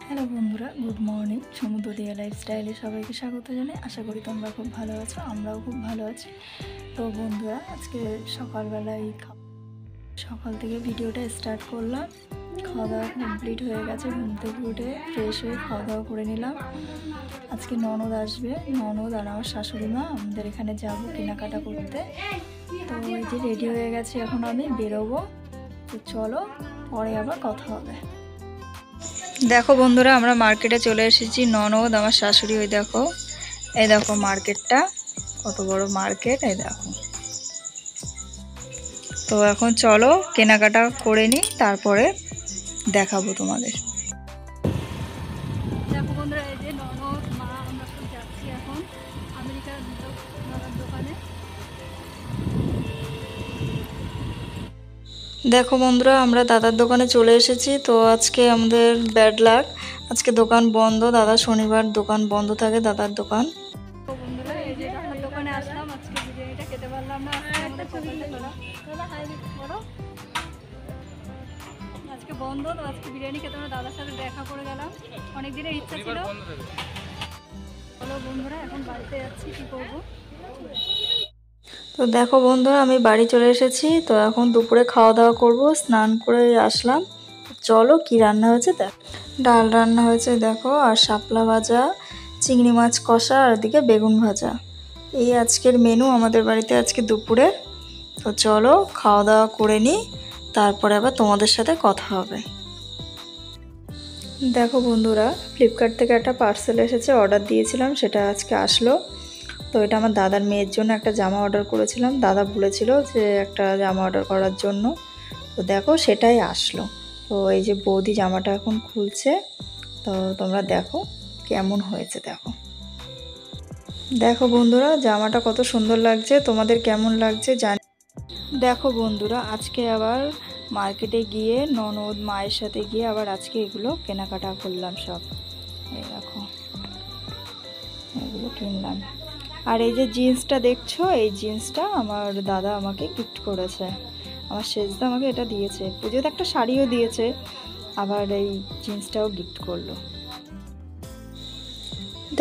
Hello বন্ধুরা, good morning. সমুদ্র দিয়া লাইফস্টাইলে সবাইকে স্বাগত জানাই। আশা করি তোমরা খুব ভালো আছো, আমরাও খুব ভালো আছি। তো বন্ধুরা, আজকে সকালবেলায় সকাল থেকে ভিডিওটা স্টার্ট করলাম। খাওয়া দাওয়া কমপ্লিট হয়ে গেছে, ঘুম থেকে উঠে ফ্রেশ হয়ে খাওয়া দাওয়া করে নিলাম। আজকে ননদ আসবে, ননদ আর আমার শাশুড়ি মা। আমাদের এখানে যাব কেনাকাটা করতে। তো এই যে রেডি হয়ে গেছে, এখন আমি বেরোবো। তো চলো, পরে আবার কথা হবে। দেখো বন্ধুরা, আমরা মার্কেটে চলে এসেছি। ননদ, আমার শাশুড়ি, ওই দেখো, এই দেখো মার্কেটটা কত বড় মার্কেট, এই দেখো। তো এখন চলো কেনাকাটা করে নিই, তারপরে দেখাবো তোমাদের। দেখো বন্ধুরা, এই যে ননদ, মা, আমরা সব যাচ্ছি এখন আমেরিকার দাদার দোকানে। দেখো বন্ধুরা, আমরা দাদার দোকানে চলে এসেছি। তো আজকে আমাদের ব্যাড লাক, আজকে দোকান বন্ধ। দাদা শনিবার দোকান বন্ধ থাকে, দাদার দোকান। তো বন্ধুরা, এই যে দাদার দোকানে আসলাম। আজকে বিরিয়ানিটা খেতে পারলাম না, আজকে বন্ধ। তো আজকে বিরিয়ানি খেতে আমরা দাদার সাথে দেখা করে গেলাম, অনেক দিনের ইচ্ছা ছিল। চলো বন্ধুরা, এখন বাড়িতে যাচ্ছি, কি করবো। তো দেখো বন্ধুরা, আমি বাড়ি চলে এসেছি। তো এখন দুপুরে খাওয়া দাওয়া করব, স্নান করে আসলাম। চলো কি রান্না হয়েছে দেখ। ডাল রান্না হয়েছে দেখো, আর শাপলা ভাজা, চিংড়ি মাছ কষা, আর এদিকে বেগুন ভাজা। এই আজকের মেনু আমাদের বাড়িতে আজকে দুপুরে। তো চলো খাওয়া দাওয়া করে নিই, তারপরে আবার তোমাদের সাথে কথা হবে। দেখো বন্ধুরা, ফ্লিপকার্ট থেকে একটা পার্সেল এসেছে, অর্ডার দিয়েছিলাম, সেটা আজকে আসলো। তো এটা আমার দাদার মেয়ের জন্য একটা জামা অর্ডার করেছিলাম। দাদা বলেছিল যে একটা জামা অর্ডার করার জন্য। তো দেখো সেটাই আসলো। তো এই যে বৌদি জামাটা এখন খুলছে। তো তোমরা দেখো কেমন হয়েছে। দেখো দেখো বন্ধুরা, জামাটা কত সুন্দর লাগছে, তোমাদের কেমন লাগছে জানি। দেখো বন্ধুরা, আজকে আবার মার্কেটে গিয়ে ননদ মায়ের সাথে গিয়ে আবার আজকে এগুলো কেনাকাটা করলাম সব। এই দেখো এগুলো কিনলাম। আর এই যে জিন্সটা দেখছো, এই জিন্সটা আমার দাদা আমাকে গিফট করেছে। আমার শেষদা আমাকে এটা দিয়েছে, পুজোতে একটা শাড়িও দিয়েছে, আবার এই জিন্সটাও গিফট করলো।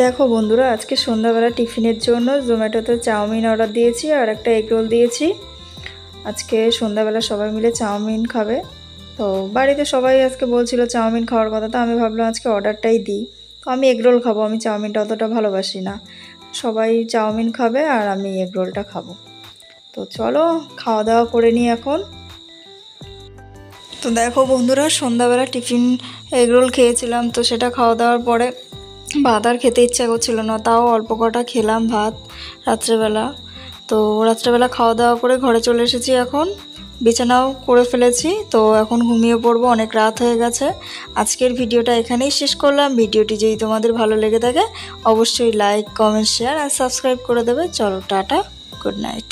দেখো বন্ধুরা, আজকে সন্ধ্যাবেলা টিফিনের জন্য জোম্যাটোতে চাউমিন অর্ডার দিয়েছি, আর একটা এগ রোল দিয়েছি। আজকে সন্ধ্যাবেলা সবাই মিলে চাউমিন খাবে। তো বাড়িতে সবাই আজকে বলছিল চাউমিন খাওয়ার কথা, তো আমি ভাবলাম আজকে অর্ডারটাই দিই। তো আমি এগ রোল খাবো, আমি চাউমিনটা অতটা ভালোবাসি না। সবাই চাউমিন খাবে আর আমি এগ রোলটা খাবো। তো চলো খাওয়া দাওয়া করে নিই এখন। তো দেখো বন্ধুরা, সন্ধ্যাবেলা টিফিন এগ রোল খেয়েছিলাম। তো সেটা খাওয়া দাওয়ার পরে ভাত আর খেতে ইচ্ছা করছিল না, তাও অল্প কটা খেলাম ভাত রাত্রেবেলা। তো রাত্রেবেলা খাওয়া দাওয়া করে ঘরে চলে এসেছি, এখন বিছানাও করে ফেলেছি। তো এখন ঘুমিয়ে পড়বো, অনেক রাত হয়ে গেছে। আজকের ভিডিওটা এখানেই শেষ করলাম। ভিডিওটি যদি তোমাদের ভালো লেগে থাকে অবশ্যই লাইক, কমেন্ট, শেয়ার আর সাবস্ক্রাইব করে দেবে। চলো টাটা, গুড নাইট।